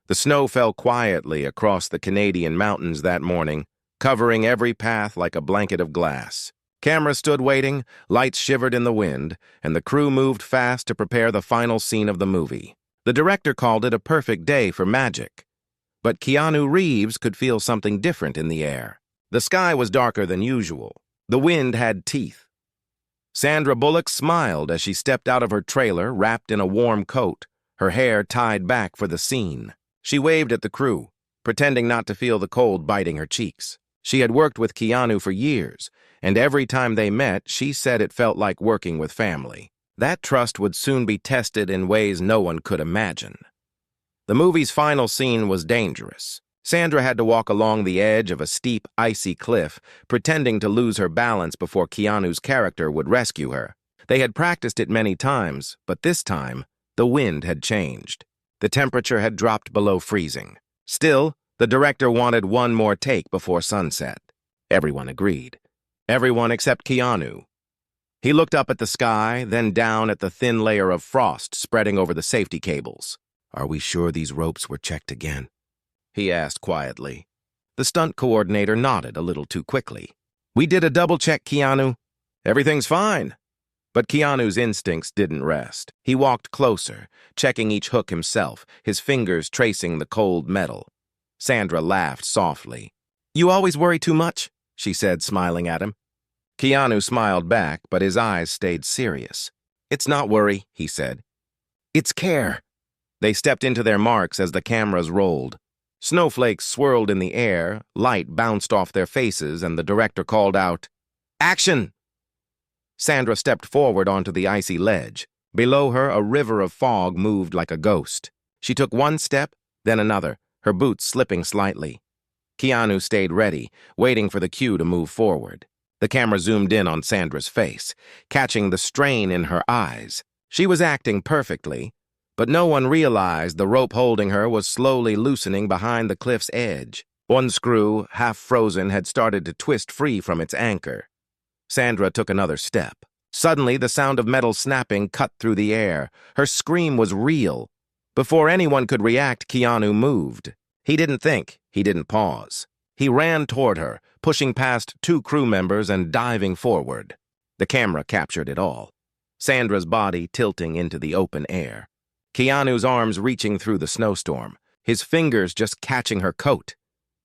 The snow fell quietly across the Canadian mountains that morning, covering every path like a blanket of glass. Cameras stood waiting, lights shivered in the wind, and the crew moved fast to prepare the final scene of the movie. The director called it a perfect day for magic. But Keanu Reeves could feel something different in the air. The sky was darker than usual. The wind had teeth. Sandra Bullock smiled as she stepped out of her trailer, wrapped in a warm coat, her hair tied back for the scene. She waved at the crew, pretending not to feel the cold biting her cheeks. She had worked with Keanu for years, and every time they met, she said it felt like working with family. That trust would soon be tested in ways no one could imagine. The movie's final scene was dangerous. Sandra had to walk along the edge of a steep, icy cliff, pretending to lose her balance before Keanu's character would rescue her. They had practiced it many times, but this time, the wind had changed. The temperature had dropped below freezing. Still, the director wanted one more take before sunset. Everyone agreed. Everyone except Keanu. He looked up at the sky, then down at the thin layer of frost spreading over the safety cables. "Are we sure these ropes were checked again?" he asked quietly. The stunt coordinator nodded a little too quickly. "We did a double check, Keanu. Everything's fine." But Keanu's instincts didn't rest. He walked closer, checking each hook himself, his fingers tracing the cold metal. Sandra laughed softly. "You always worry too much," she said, smiling at him. Keanu smiled back, but his eyes stayed serious. "It's not worry," he said. "It's care." They stepped into their marks as the cameras rolled. Snowflakes swirled in the air, light bounced off their faces, and the director called out, "Action!" Sandra stepped forward onto the icy ledge. Below her, a river of fog moved like a ghost. She took one step, then another, her boots slipping slightly. Keanu stayed ready, waiting for the cue to move forward. The camera zoomed in on Sandra's face, catching the strain in her eyes. She was acting perfectly, but no one realized the rope holding her was slowly loosening behind the cliff's edge. One screw, half frozen, had started to twist free from its anchor. Sandra took another step. Suddenly, the sound of metal snapping cut through the air. Her scream was real. Before anyone could react, Keanu moved. He didn't think. He didn't pause. He ran toward her, pushing past 2 crew members and diving forward. The camera captured it all. Sandra's body tilting into the open air. Keanu's arms reaching through the snowstorm, his fingers just catching her coat.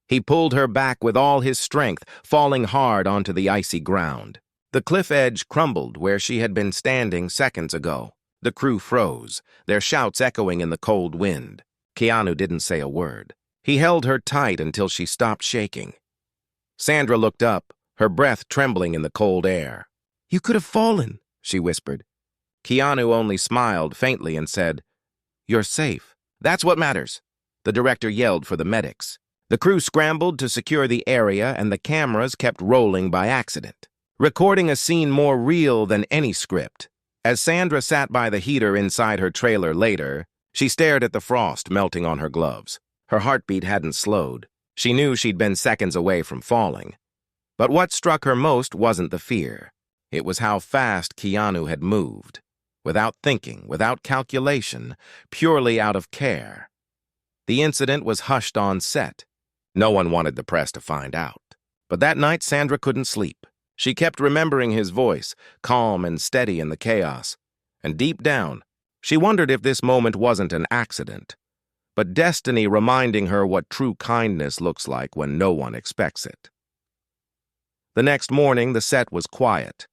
He pulled her back with all his strength, falling hard onto the icy ground. The cliff edge crumbled where she had been standing seconds ago. The crew froze, their shouts echoing in the cold wind. Keanu didn't say a word. He held her tight until she stopped shaking. Sandra looked up, her breath trembling in the cold air. "You could have fallen," she whispered. Keanu only smiled faintly and said, "You're safe. That's what matters." The director yelled for the medics. The crew scrambled to secure the area, and the cameras kept rolling by accident, recording a scene more real than any script. As Sandra sat by the heater inside her trailer later, she stared at the frost melting on her gloves. Her heartbeat hadn't slowed. She knew she'd been seconds away from falling. But what struck her most wasn't the fear. It was how fast Keanu had moved. Without thinking, without calculation, purely out of care. The incident was hushed on set. No one wanted the press to find out. But that night, Sandra couldn't sleep. She kept remembering his voice, calm and steady in the chaos. And deep down, she wondered if this moment wasn't an accident, but destiny reminding her what true kindness looks like when no one expects it. The next morning, the set was quiet.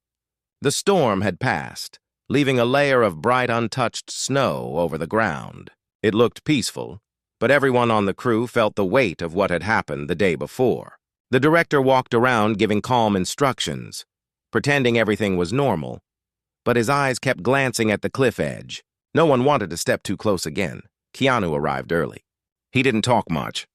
The storm had passed, leaving a layer of bright, untouched snow over the ground. It looked peaceful, but everyone on the crew felt the weight of what had happened the day before. The director walked around giving calm instructions, pretending everything was normal, but his eyes kept glancing at the cliff edge. No one wanted to step too close again. Keanu arrived early. He didn't talk much.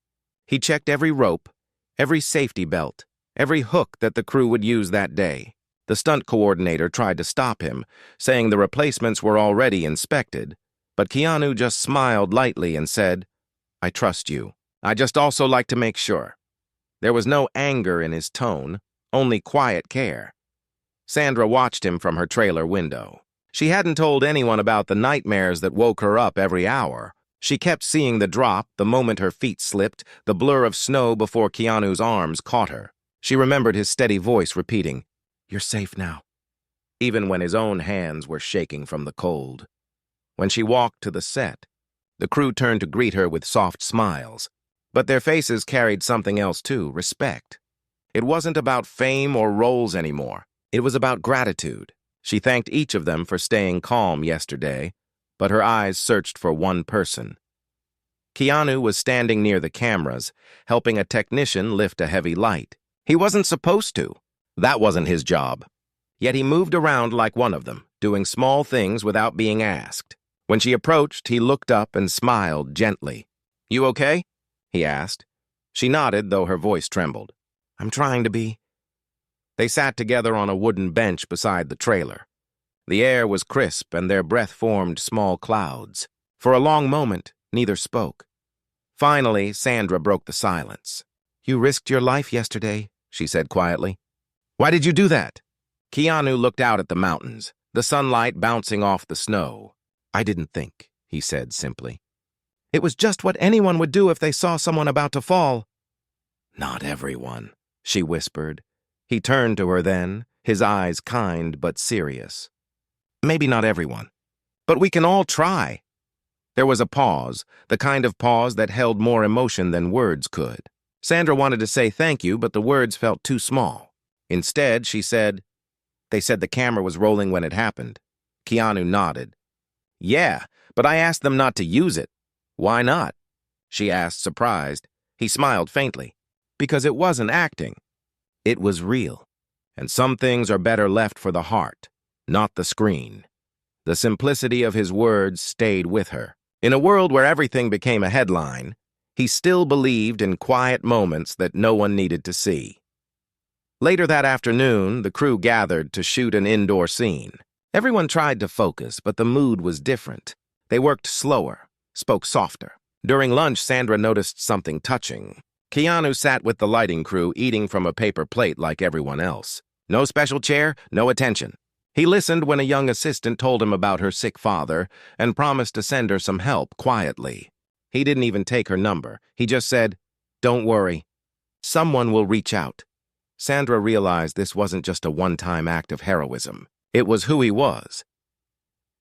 He checked every rope, every safety belt, every hook that the crew would use that day. The stunt coordinator tried to stop him, saying the replacements were already inspected, but Keanu just smiled lightly and said, "I trust you. I just also like to make sure." There was no anger in his tone, only quiet care. Sandra watched him from her trailer window. She hadn't told anyone about the nightmares that woke her up every hour. She kept seeing the drop the moment her feet slipped, the blur of snow before Keanu's arms caught her. She remembered his steady voice repeating, "You're safe now," even when his own hands were shaking from the cold. When she walked to the set, the crew turned to greet her with soft smiles, but their faces carried something else too, respect. It wasn't about fame or roles anymore. It was about gratitude. She thanked each of them for staying calm yesterday, but her eyes searched for one person. Keanu was standing near the cameras, helping a technician lift a heavy light. He wasn't supposed to. That wasn't his job. Yet he moved around like one of them, doing small things without being asked. When she approached, he looked up and smiled gently. "You okay?" he asked. She nodded, though her voice trembled. "I'm trying to be." They sat together on a wooden bench beside the trailer. The air was crisp, and their breath formed small clouds. For a long moment, neither spoke. Finally, Sandra broke the silence. "You risked your life yesterday," she said quietly. "Why did you do that?" Keanu looked out at the mountains, the sunlight bouncing off the snow. "I didn't think," he said simply. "It was just what anyone would do if they saw someone about to fall." "Not everyone," she whispered. He turned to her then, his eyes kind but serious. "Maybe not everyone, but we can all try." There was a pause, the kind of pause that held more emotion than words could. Sandra wanted to say thank you, but the words felt too small. Instead, she said, "They said the camera was rolling when it happened." Keanu nodded. "Yeah, but I asked them not to use it." "Why not?" she asked, surprised. He smiled faintly. "Because it wasn't acting. It was real. And some things are better left for the heart, not the screen." The simplicity of his words stayed with her. In a world where everything became a headline, he still believed in quiet moments that no one needed to see. Later that afternoon, the crew gathered to shoot an indoor scene. Everyone tried to focus, but the mood was different. They worked slower, spoke softer. During lunch, Sandra noticed something touching. Keanu sat with the lighting crew, eating from a paper plate like everyone else. No special chair, no attention. He listened when a young assistant told him about her sick father and promised to send her some help quietly. He didn't even take her number. He just said, "Don't worry. Someone will reach out." Sandra realized this wasn't just a one-time act of heroism. It was who he was.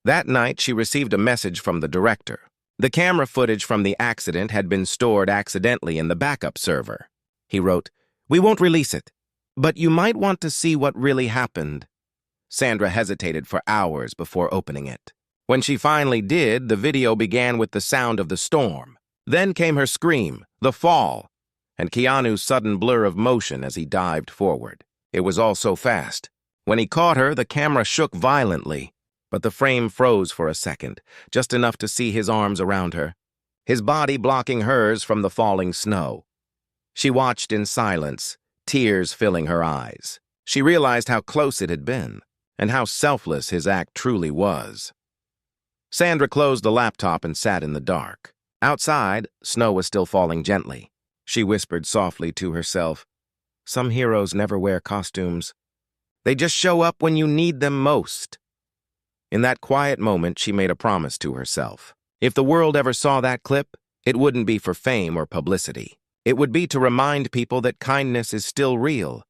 That night, she received a message from the director. The camera footage from the accident had been stored accidentally in the backup server. He wrote, "We won't release it, but you might want to see what really happened." Sandra hesitated for hours before opening it. When she finally did, the video began with the sound of the storm. Then came her scream, the fall, and Keanu's sudden blur of motion as he dived forward. It was all so fast. When he caught her, the camera shook violently, but the frame froze for a second, just enough to see his arms around her, his body blocking hers from the falling snow. She watched in silence, tears filling her eyes. She realized how close it had been, and how selfless his act truly was. Sandra closed the laptop and sat in the dark. Outside, snow was still falling gently. She whispered softly to herself, "Some heroes never wear costumes. They just show up when you need them most." In that quiet moment, she made a promise to herself. If the world ever saw that clip, it wouldn't be for fame or publicity. It would be to remind people that kindness is still real.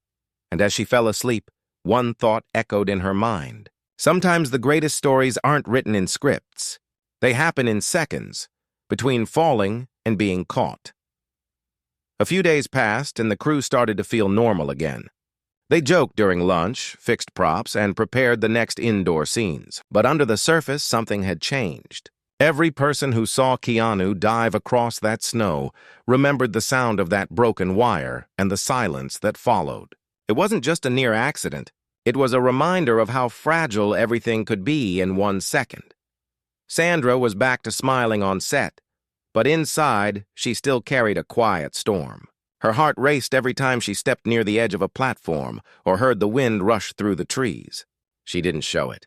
And as she fell asleep, one thought echoed in her mind. Sometimes the greatest stories aren't written in scripts. They happen in seconds, between falling and being caught. A few days passed, and the crew started to feel normal again. They joked during lunch, fixed props, and prepared the next indoor scenes. But under the surface, something had changed. Every person who saw Keanu dive across that snow remembered the sound of that broken wire and the silence that followed. It wasn't just a near accident. It was a reminder of how fragile everything could be in 1 second. Sandra was back to smiling on set, but inside, she still carried a quiet storm. Her heart raced every time she stepped near the edge of a platform or heard the wind rush through the trees. She didn't show it.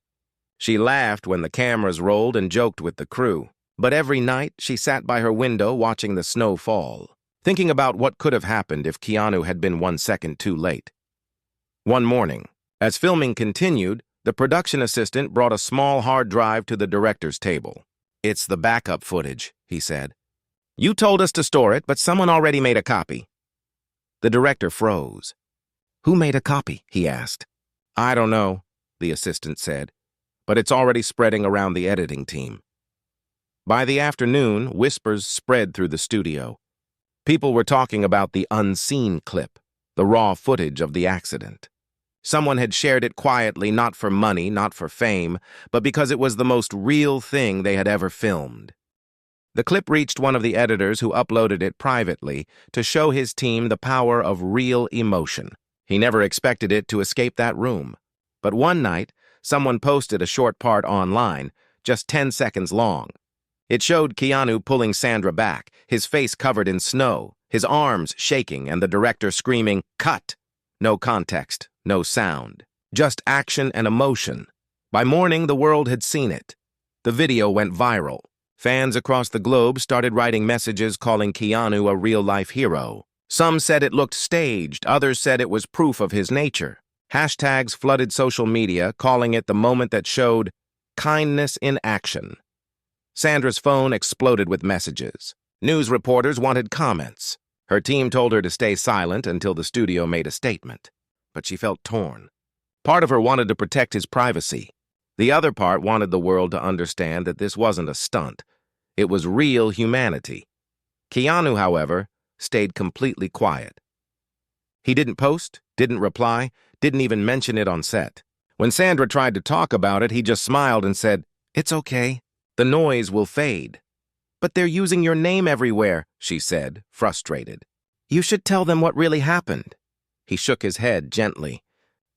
She laughed when the cameras rolled and joked with the crew. But every night, she sat by her window watching the snow fall, thinking about what could have happened if Keanu had been 1 second too late. One morning, as filming continued, the production assistant brought a small hard drive to the director's table. "It's the backup footage," he said. "You told us to store it, but someone already made a copy." The director froze. "Who made a copy?" he asked. "I don't know," the assistant said, "but it's already spreading around the editing team." By the afternoon, whispers spread through the studio. People were talking about the unseen clip, the raw footage of the accident. Someone had shared it quietly, not for money, not for fame, but because it was the most real thing they had ever filmed. The clip reached one of the editors who uploaded it privately to show his team the power of real emotion. He never expected it to escape that room. But one night, someone posted a short part online, just 10 seconds long. It showed Keanu pulling Sandra back, his face covered in snow, his arms shaking, and the director screaming, "Cut!" No context, no sound, just action and emotion. By morning, the world had seen it. The video went viral. Fans across the globe started writing messages calling Keanu a real-life hero. Some said it looked staged, others said it was proof of his nature. Hashtags flooded social media, calling it the moment that showed kindness in action. Sandra's phone exploded with messages. News reporters wanted comments. Her team told her to stay silent until the studio made a statement. But she felt torn. Part of her wanted to protect his privacy. The other part wanted the world to understand that this wasn't a stunt. It was real humanity. Keanu, however, stayed completely quiet. He didn't post, didn't reply, didn't even mention it on set. When Sandra tried to talk about it, he just smiled and said, "It's okay. The noise will fade." "But they're using your name everywhere," she said, frustrated. "You should tell them what really happened." He shook his head gently.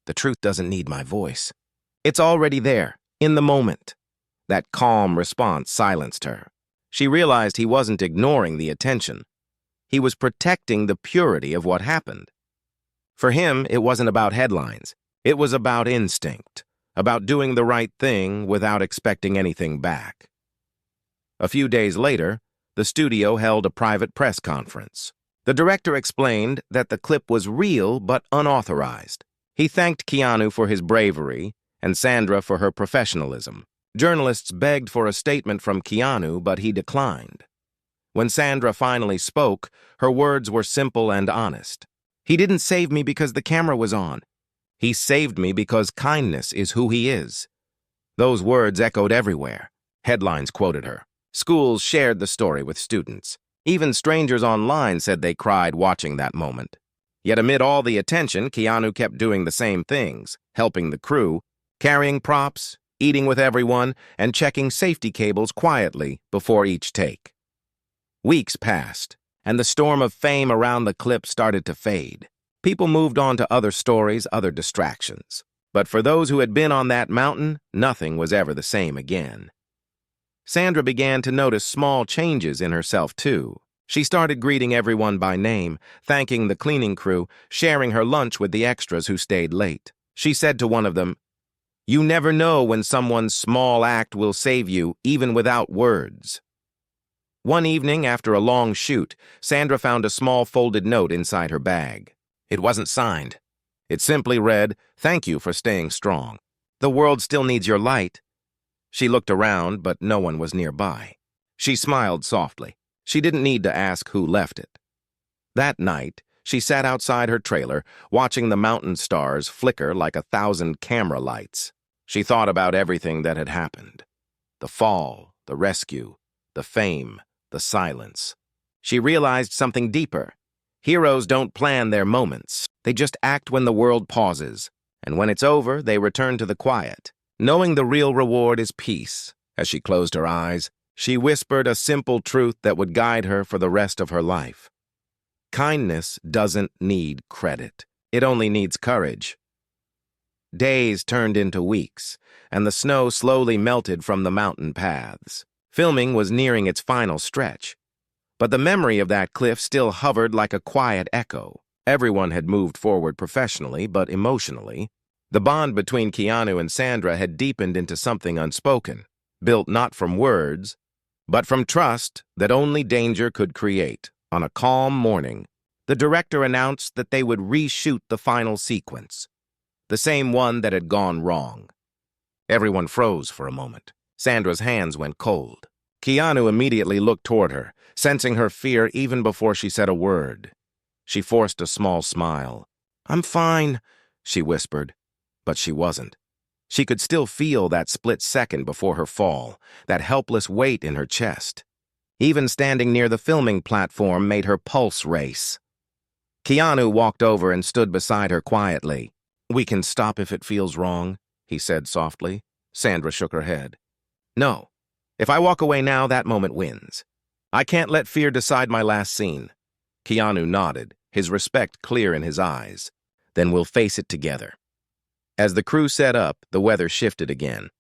"The truth doesn't need my voice. It's already there, in the moment." That calm response silenced her. She realized he wasn't ignoring the attention. He was protecting the purity of what happened. For him, it wasn't about headlines. It was about instinct, about doing the right thing without expecting anything back. A few days later, the studio held a private press conference. The director explained that the clip was real but unauthorized. He thanked Keanu for his bravery and Sandra for her professionalism. Journalists begged for a statement from Keanu, but he declined. When Sandra finally spoke, her words were simple and honest. "He didn't save me because the camera was on. He saved me because kindness is who he is." Those words echoed everywhere. Headlines quoted her. Schools shared the story with students. Even strangers online said they cried watching that moment. Yet amid all the attention, Keanu kept doing the same things, helping the crew, carrying props, eating with everyone, and checking safety cables quietly before each take. Weeks passed, and the storm of fame around the clip started to fade. People moved on to other stories, other distractions. But for those who had been on that mountain, nothing was ever the same again. Sandra began to notice small changes in herself, too. She started greeting everyone by name, thanking the cleaning crew, sharing her lunch with the extras who stayed late. She said to one of them, "You never know when someone's small act will save you, even without words." One evening, after a long shoot, Sandra found a small folded note inside her bag. It wasn't signed. It simply read, "Thank you for staying strong. The world still needs your light." She looked around, but no one was nearby. She smiled softly. She didn't need to ask who left it. That night, she sat outside her trailer, watching the mountain stars flicker like 1,000 camera lights. She thought about everything that had happened. The fall, the rescue, the fame, the silence. She realized something deeper. Heroes don't plan their moments. They just act when the world pauses. And when it's over, they return to the quiet. Knowing the real reward is peace. As she closed her eyes, she whispered a simple truth that would guide her for the rest of her life. Kindness doesn't need credit. It only needs courage. Days turned into weeks, and the snow slowly melted from the mountain paths. Filming was nearing its final stretch. But the memory of that cliff still hovered like a quiet echo. Everyone had moved forward professionally, but emotionally. The bond between Keanu and Sandra had deepened into something unspoken, built not from words, but from trust that only danger could create. On a calm morning, the director announced that they would reshoot the final sequence, the same one that had gone wrong. Everyone froze for a moment. Sandra's hands went cold. Keanu immediately looked toward her, sensing her fear even before she said a word. She forced a small smile. "I'm fine," she whispered, but she wasn't. She could still feel that split second before her fall, that helpless weight in her chest. Even standing near the filming platform made her pulse race. Keanu walked over and stood beside her quietly. "We can stop if it feels wrong," he said softly. Sandra shook her head. "No. If I walk away now, that moment wins. I can't let fear decide my last scene." Keanu nodded, his respect clear in his eyes. "Then we'll face it together." As the crew set up, the weather shifted again.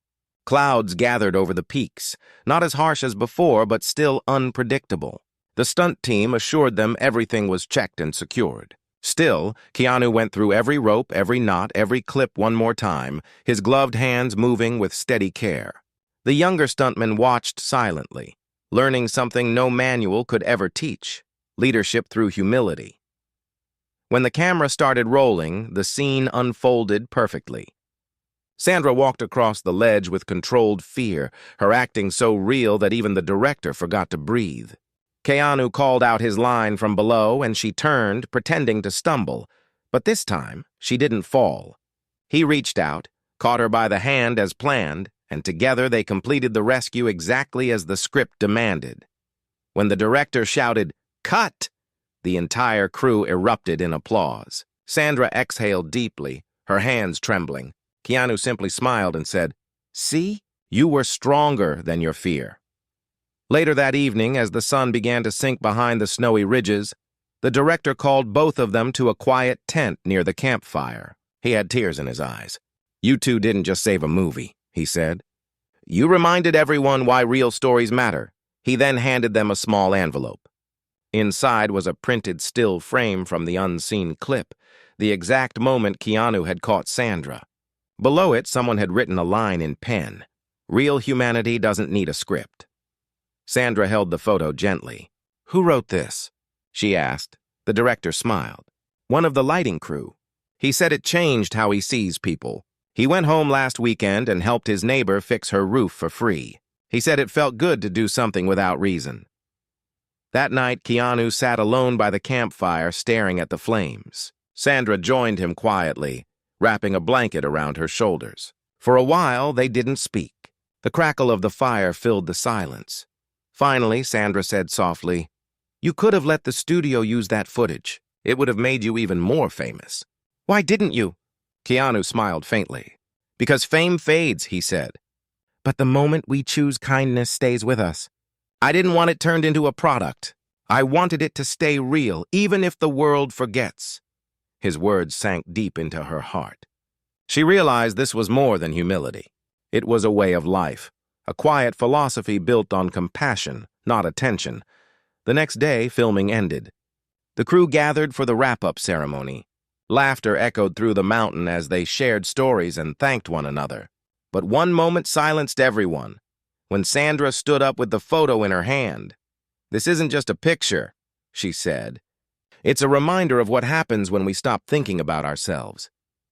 Clouds gathered over the peaks, not as harsh as before, but still unpredictable. The stunt team assured them everything was checked and secured. Still, Keanu went through every rope, every knot, every clip one more time, his gloved hands moving with steady care. The younger stuntmen watched silently, learning something no manual could ever teach: leadership through humility. When the camera started rolling, the scene unfolded perfectly. Sandra walked across the ledge with controlled fear, her acting so real that even the director forgot to breathe. Keanu called out his line from below, and she turned, pretending to stumble. But this time, she didn't fall. He reached out, caught her by the hand as planned, and together they completed the rescue exactly as the script demanded. When the director shouted, "Cut!" the entire crew erupted in applause. Sandra exhaled deeply, her hands trembling. Keanu simply smiled and said, "See? You were stronger than your fear." Later that evening, as the sun began to sink behind the snowy ridges, the director called both of them to a quiet tent near the campfire. He had tears in his eyes. "You two didn't just save a movie," he said. "You reminded everyone why real stories matter." He then handed them a small envelope. Inside was a printed still frame from the unseen clip, the exact moment Keanu had caught Sandra. Below it, someone had written a line in pen: "Real humanity doesn't need a script." Sandra held the photo gently. "Who wrote this?" she asked. The director smiled. "One of the lighting crew. He said it changed how he sees people. He went home last weekend and helped his neighbor fix her roof for free. He said it felt good to do something without reason." That night, Keanu sat alone by the campfire, staring at the flames. Sandra joined him quietly, wrapping a blanket around her shoulders. For a while, they didn't speak. The crackle of the fire filled the silence. Finally, Sandra said softly, "You could have let the studio use that footage. It would have made you even more famous." "Why didn't you?" Keanu smiled faintly. "Because fame fades," he said. "But the moment we choose kindness stays with us. I didn't want it turned into a product. I wanted it to stay real, even if the world forgets." His words sank deep into her heart. She realized this was more than humility. It was a way of life, a quiet philosophy built on compassion, not attention. The next day, filming ended. The crew gathered for the wrap-up ceremony. Laughter echoed through the mountain as they shared stories and thanked one another. But one moment silenced everyone, when Sandra stood up with the photo in her hand. "This isn't just a picture," she said. "It's a reminder of what happens when we stop thinking about ourselves.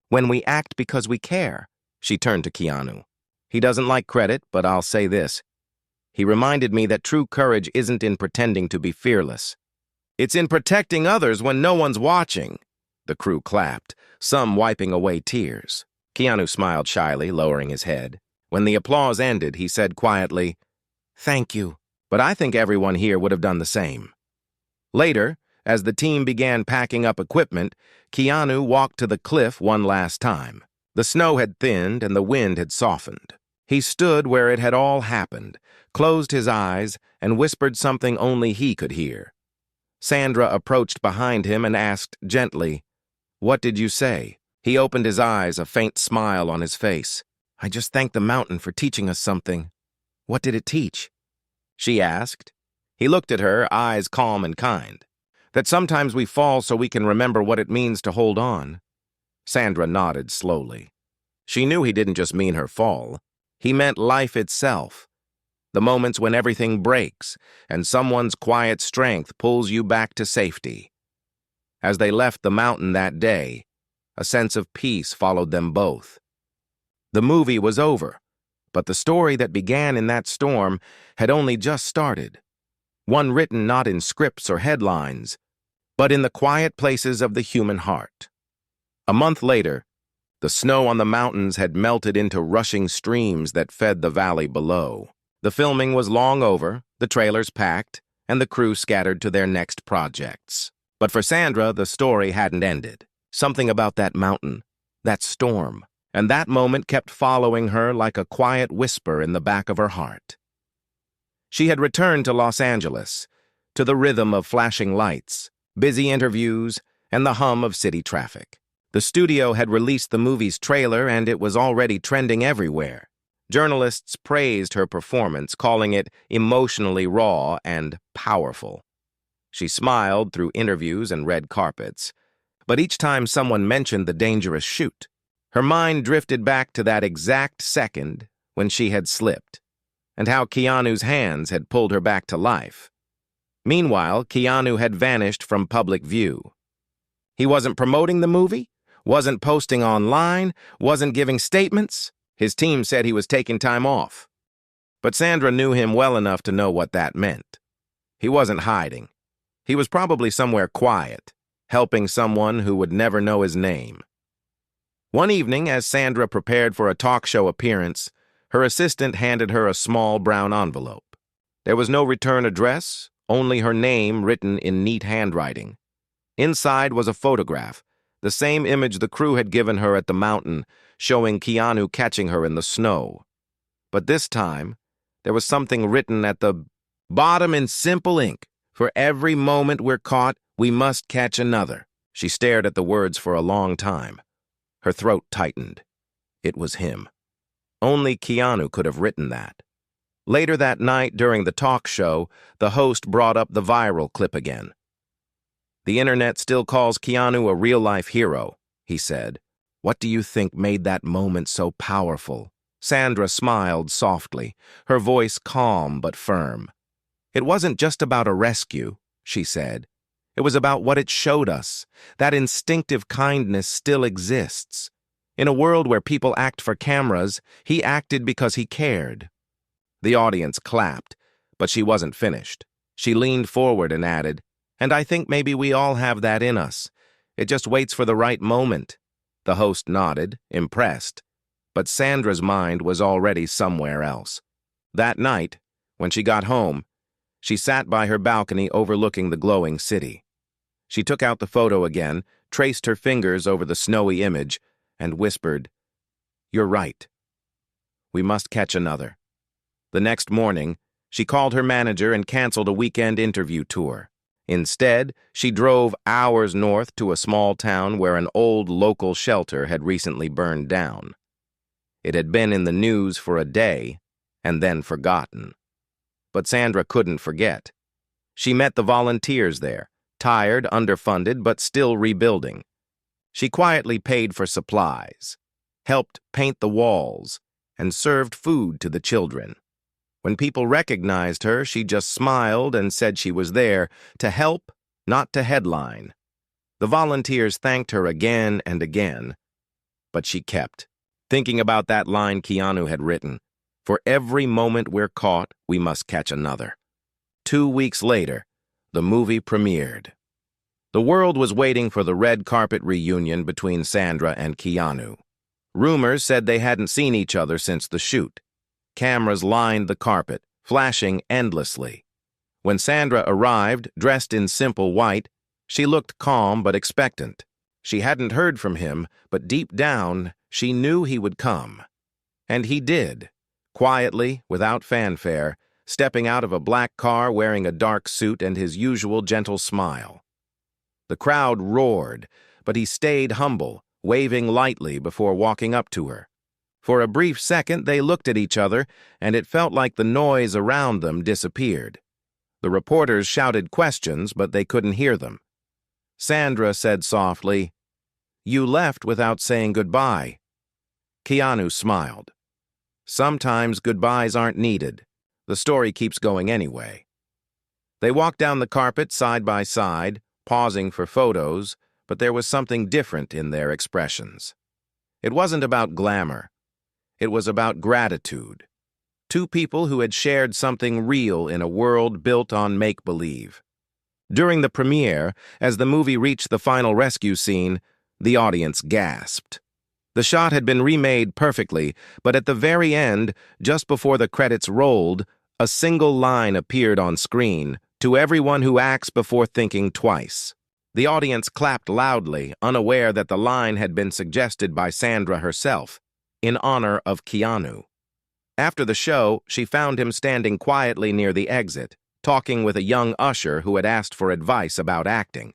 When we act because we care." She turned to Keanu. "He doesn't like credit, but I'll say this. He reminded me that true courage isn't in pretending to be fearless. It's in protecting others when no one's watching." The crew clapped, some wiping away tears. Keanu smiled shyly, lowering his head. When the applause ended, he said quietly, "Thank you, but I think everyone here would have done the same." Later, as the team began packing up equipment, Keanu walked to the cliff one last time. The snow had thinned and the wind had softened. He stood where it had all happened, closed his eyes, and whispered something only he could hear. Sandra approached behind him and asked gently, "What did you say?" He opened his eyes, a faint smile on his face. "I just thanked the mountain for teaching us something." "What did it teach?" she asked. He looked at her, eyes calm and kind. "That sometimes we fall so we can remember what it means to hold on." Sandra nodded slowly. She knew he didn't just mean her fall. He meant life itself. The moments when everything breaks and someone's quiet strength pulls you back to safety. As they left the mountain that day, a sense of peace followed them both. The movie was over, But the story that began in that storm had only just started. One written not in scripts or headlines, but in the quiet places of the human heart. A month later, the snow on the mountains had melted into rushing streams that fed the valley below. The filming was long over, the trailers packed, and the crew scattered to their next projects. But for Sandra, the story hadn't ended. Something about that mountain, that storm, and that moment kept following her like a quiet whisper in the back of her heart. She had returned to Los Angeles, to the rhythm of flashing lights, busy interviews, and the hum of city traffic. The studio had released the movie's trailer, and it was already trending everywhere. Journalists praised her performance, calling it emotionally raw and powerful. She smiled through interviews and red carpets, but each time someone mentioned the dangerous shoot, her mind drifted back to that exact second when she had slipped, and how Keanu's hands had pulled her back to life. Meanwhile, Keanu had vanished from public view. He wasn't promoting the movie, wasn't posting online, wasn't giving statements. His team said he was taking time off. But Sandra knew him well enough to know what that meant. He wasn't hiding. He was probably somewhere quiet, helping someone who would never know his name. One evening, as Sandra prepared for a talk show appearance, her assistant handed her a small brown envelope. There was no return address, only her name written in neat handwriting. Inside was a photograph, the same image the crew had given her at the mountain, showing Keanu catching her in the snow. But this time, there was something written at the bottom in simple ink. For every moment we're caught, we must catch another. She stared at the words for a long time. Her throat tightened. It was him. Only Keanu could have written that. Later that night, during the talk show, the host brought up the viral clip again. The internet still calls Keanu a real-life hero, he said. What do you think made that moment so powerful? Sandra smiled softly, her voice calm but firm. It wasn't just about a rescue, she said. It was about what it showed us. That instinctive kindness still exists. In a world where people act for cameras, he acted because he cared. The audience clapped, but she wasn't finished. She leaned forward and added, "And I think maybe we all have that in us. It just waits for the right moment." The host nodded, impressed, but Sandra's mind was already somewhere else. That night, when she got home, she sat by her balcony overlooking the glowing city. She took out the photo again, traced her fingers over the snowy image, and whispered, "You're right. We must catch another." The next morning, she called her manager and canceled a weekend interview tour. Instead, she drove hours north to a small town where an old local shelter had recently burned down. It had been in the news for a day and then forgotten. But Sandra couldn't forget. She met the volunteers there, tired, underfunded, but still rebuilding. She quietly paid for supplies, helped paint the walls, and served food to the children. When people recognized her, she just smiled and said she was there to help, not to headline. The volunteers thanked her again and again, but she kept thinking about that line Keanu had written, "For every moment we're caught, we must catch another." 2 weeks later, the movie premiered. The world was waiting for the red carpet reunion between Sandra and Keanu. Rumors said they hadn't seen each other since the shoot. Cameras lined the carpet, flashing endlessly. When Sandra arrived, dressed in simple white, she looked calm but expectant. She hadn't heard from him, but deep down, she knew he would come. And he did, quietly, without fanfare, stepping out of a black car wearing a dark suit and his usual gentle smile. The crowd roared, but he stayed humble, waving lightly before walking up to her. For a brief second, they looked at each other, and it felt like the noise around them disappeared. The reporters shouted questions, but they couldn't hear them. Sandra said softly, "You left without saying goodbye." Keanu smiled. "Sometimes goodbyes aren't needed. The story keeps going anyway." They walked down the carpet side by side, pausing for photos, but there was something different in their expressions. It wasn't about glamour. It was about gratitude. Two people who had shared something real in a world built on make-believe. During the premiere, as the movie reached the final rescue scene, the audience gasped. The shot had been remade perfectly, but at the very end, just before the credits rolled, a single line appeared on screen: "To everyone who acts before thinking twice." The audience clapped loudly, unaware that the line had been suggested by Sandra herself, in honor of Keanu. After the show, she found him standing quietly near the exit, talking with a young usher who had asked for advice about acting.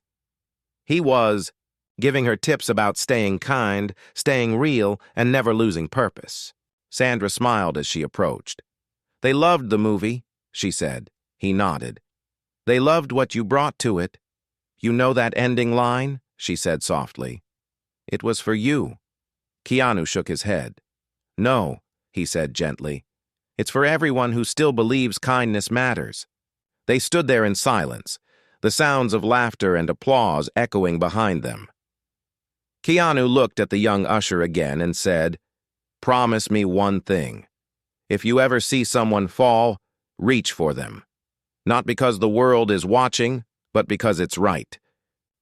He was giving her tips about staying kind, staying real, and never losing purpose. Sandra smiled as she approached. "They loved the movie," she said. He nodded. "They loved what you brought to it. You know that ending line?" she said softly. "It was for you." Keanu shook his head. "No," he said gently. "It's for everyone who still believes kindness matters." They stood there in silence, the sounds of laughter and applause echoing behind them. Keanu looked at the young usher again and said, "Promise me one thing. If you ever see someone fall, reach for them. Not because the world is watching, but because it's right."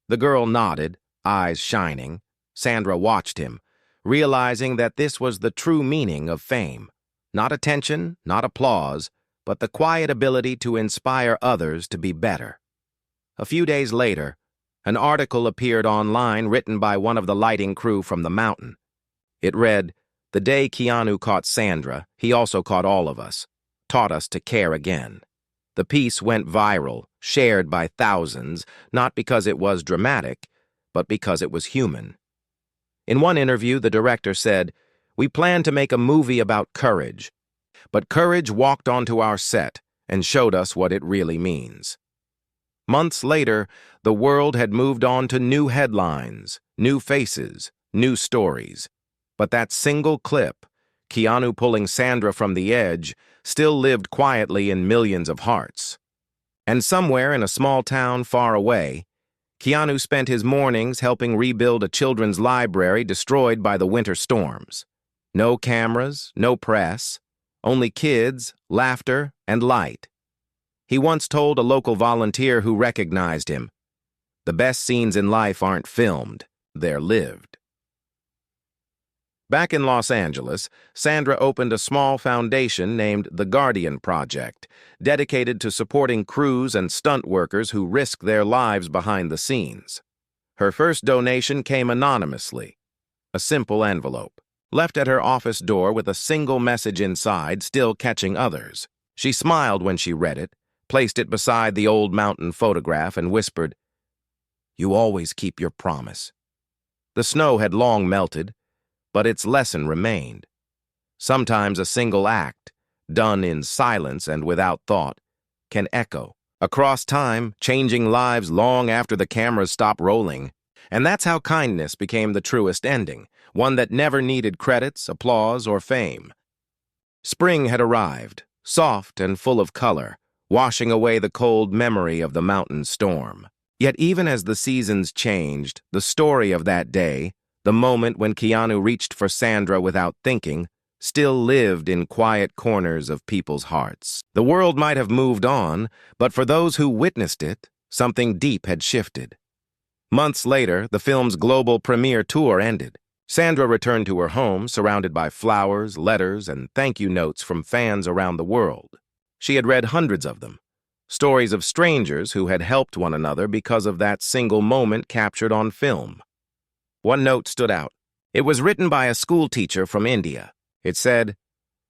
The girl nodded, eyes shining. Sandra watched him, realizing that this was the true meaning of fame. Not attention, not applause, but the quiet ability to inspire others to be better. A few days later, an article appeared online written by one of the lighting crew from the mountain. It read, "The day Keanu caught Sandra, he also caught all of us, taught us to care again." The piece went viral, shared by thousands, not because it was dramatic, but because it was human. In one interview, the director said, "We planned to make a movie about courage, but courage walked onto our set and showed us what it really means." Months later, the world had moved on to new headlines, new faces, new stories. But that single clip, Keanu pulling Sandra from the edge, still lived quietly in millions of hearts. And somewhere in a small town far away, Keanu spent his mornings helping rebuild a children's library destroyed by the winter storms. No cameras, no press, only kids, laughter, and light. He once told a local volunteer who recognized him, "The best scenes in life aren't filmed, they're lived." Back in Los Angeles, Sandra opened a small foundation named the Guardian Project, dedicated to supporting crews and stunt workers who risk their lives behind the scenes. Her first donation came anonymously, a simple envelope, left at her office door with a single message inside, still catching others. She smiled when she read it, placed it beside the old mountain photograph, and whispered, "You always keep your promise." The snow had long melted, but its lesson remained. Sometimes a single act, done in silence and without thought, can echo across time, changing lives long after the cameras stop rolling. And that's how kindness became the truest ending, one that never needed credits, applause, or fame. Spring had arrived, soft and full of color, washing away the cold memory of the mountain storm. Yet even as the seasons changed, the story of that day, the moment when Keanu reached for Sandra without thinking, still lived in quiet corners of people's hearts. The world might have moved on, but for those who witnessed it, something deep had shifted. Months later, the film's global premiere tour ended. Sandra returned to her home, surrounded by flowers, letters, and thank you notes from fans around the world. She had read hundreds of them, stories of strangers who had helped one another because of that single moment captured on film. One note stood out. It was written by a school teacher from India. It said,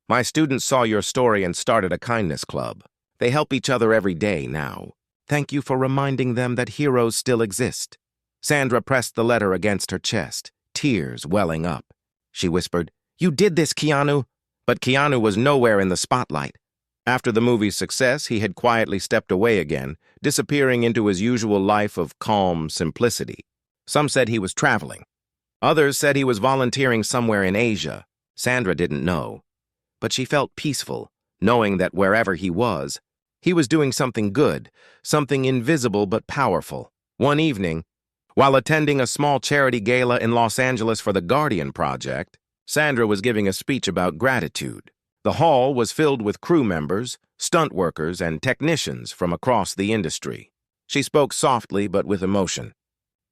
"My students saw your story and started a kindness club. They help each other every day now. Thank you for reminding them that heroes still exist." Sandra pressed the letter against her chest, tears welling up. She whispered, "You did this, Keanu." But Keanu was nowhere in the spotlight. After the movie's success, he had quietly stepped away again, disappearing into his usual life of calm simplicity. Some said he was traveling. Others said he was volunteering somewhere in Asia. Sandra didn't know. But she felt peaceful, knowing that wherever he was doing something good, something invisible but powerful. One evening, while attending a small charity gala in Los Angeles for the Guardian Project, Sandra was giving a speech about gratitude. The hall was filled with crew members, stunt workers, and technicians from across the industry. She spoke softly but with emotion.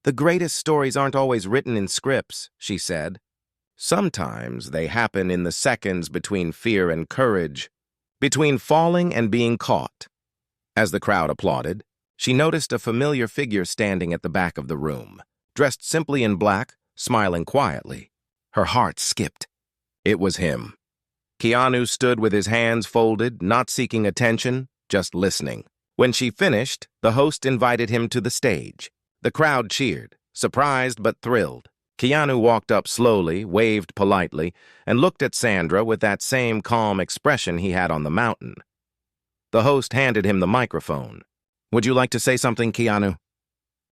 "The greatest stories aren't always written in scripts," she said. "Sometimes they happen in the seconds between fear and courage, between falling and being caught." As the crowd applauded, she noticed a familiar figure standing at the back of the room, dressed simply in black, smiling quietly. Her heart skipped. It was him. Keanu stood with his hands folded, not seeking attention, just listening. When she finished, the host invited him to the stage. The crowd cheered, surprised but thrilled. Keanu walked up slowly, waved politely, and looked at Sandra with that same calm expression he had on the mountain. The host handed him the microphone. "Would you like to say something, Keanu?"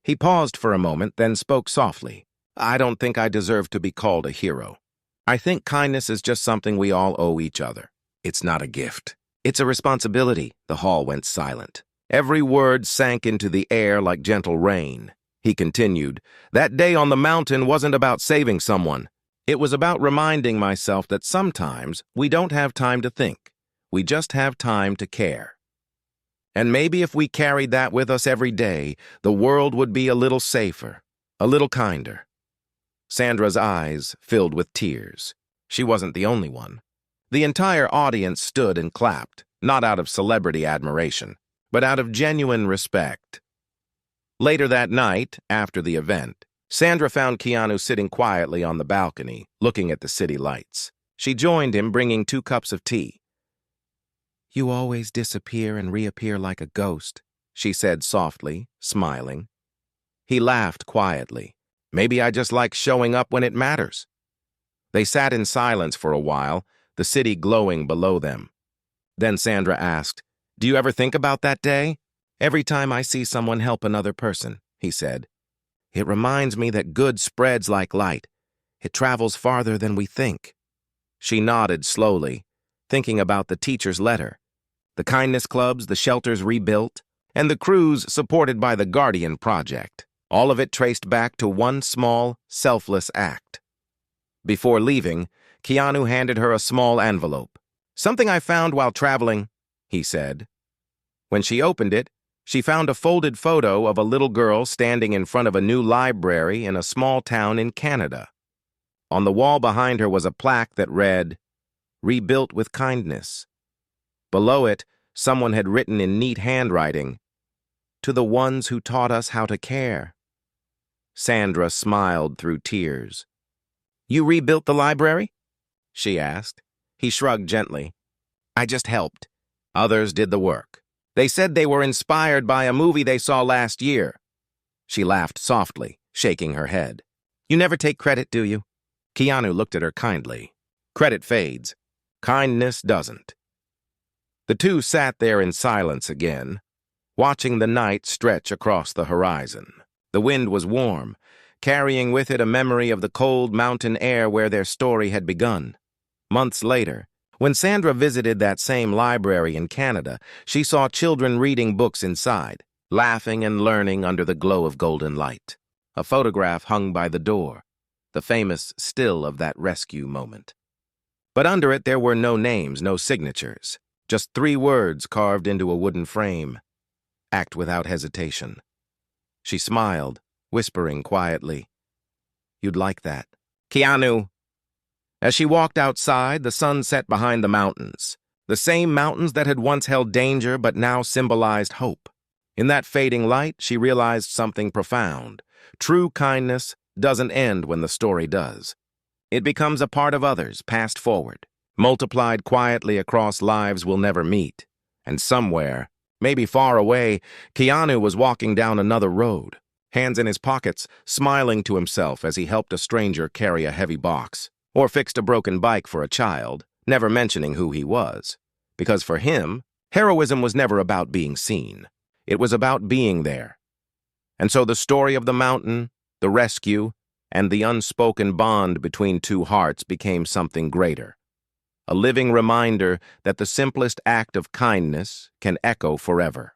He paused for a moment, then spoke softly. "I don't think I deserve to be called a hero. I think kindness is just something we all owe each other. It's not a gift. It's a responsibility." The hall went silent. Every word sank into the air like gentle rain. He continued, "That day on the mountain wasn't about saving someone. It was about reminding myself that sometimes we don't have time to think. We just have time to care. And maybe if we carried that with us every day, the world would be a little safer, a little kinder." Sandra's eyes filled with tears. She wasn't the only one. The entire audience stood and clapped, not out of celebrity admiration, but out of genuine respect. Later that night, after the event, Sandra found Keanu sitting quietly on the balcony, looking at the city lights. She joined him, bringing 2 cups of tea. "You always disappear and reappear like a ghost," she said softly, smiling. He laughed quietly. "Maybe I just like showing up when it matters." They sat in silence for a while, the city glowing below them. Then Sandra asked, "Do you ever think about that day?" "Every time I see someone help another person," he said. "It reminds me that good spreads like light. It travels farther than we think." She nodded slowly, thinking about the teacher's letter, the kindness clubs, the shelters rebuilt, and the crews supported by the Guardian Project. All of it traced back to one small, selfless act. Before leaving, Keanu handed her a small envelope. "Something I found while traveling," he said. When she opened it, she found a folded photo of a little girl standing in front of a new library in a small town in Canada. On the wall behind her was a plaque that read, "Rebuilt with kindness." Below it, someone had written in neat handwriting, "To the ones who taught us how to care." Sandra smiled through tears. "You rebuilt the library?" she asked. He shrugged gently. "I just helped. Others did the work. They said they were inspired by a movie they saw last year." She laughed softly, shaking her head. "You never take credit, do you?" Keanu looked at her kindly. "Credit fades. Kindness doesn't." The two sat there in silence again, watching the night stretch across the horizon. The wind was warm, carrying with it a memory of the cold mountain air where their story had begun. Months later, when Sandra visited that same library in Canada, she saw children reading books inside, laughing and learning under the glow of golden light. A photograph hung by the door, the famous still of that rescue moment. But under it there were no names, no signatures, just 3 words carved into a wooden frame. "Act without hesitation." She smiled, whispering quietly, "You'd like that, Keanu." As she walked outside, the sun set behind the mountains, the same mountains that had once held danger but now symbolized hope. In that fading light, she realized something profound. True kindness doesn't end when the story does. It becomes a part of others, passed forward, multiplied quietly across lives we'll never meet. And somewhere, maybe far away, Keanu was walking down another road, hands in his pockets, smiling to himself as he helped a stranger carry a heavy box, or fixed a broken bike for a child, never mentioning who he was. Because for him, heroism was never about being seen. It was about being there. And so the story of the mountain, the rescue, and the unspoken bond between 2 hearts became something greater. A living reminder that the simplest act of kindness can echo forever.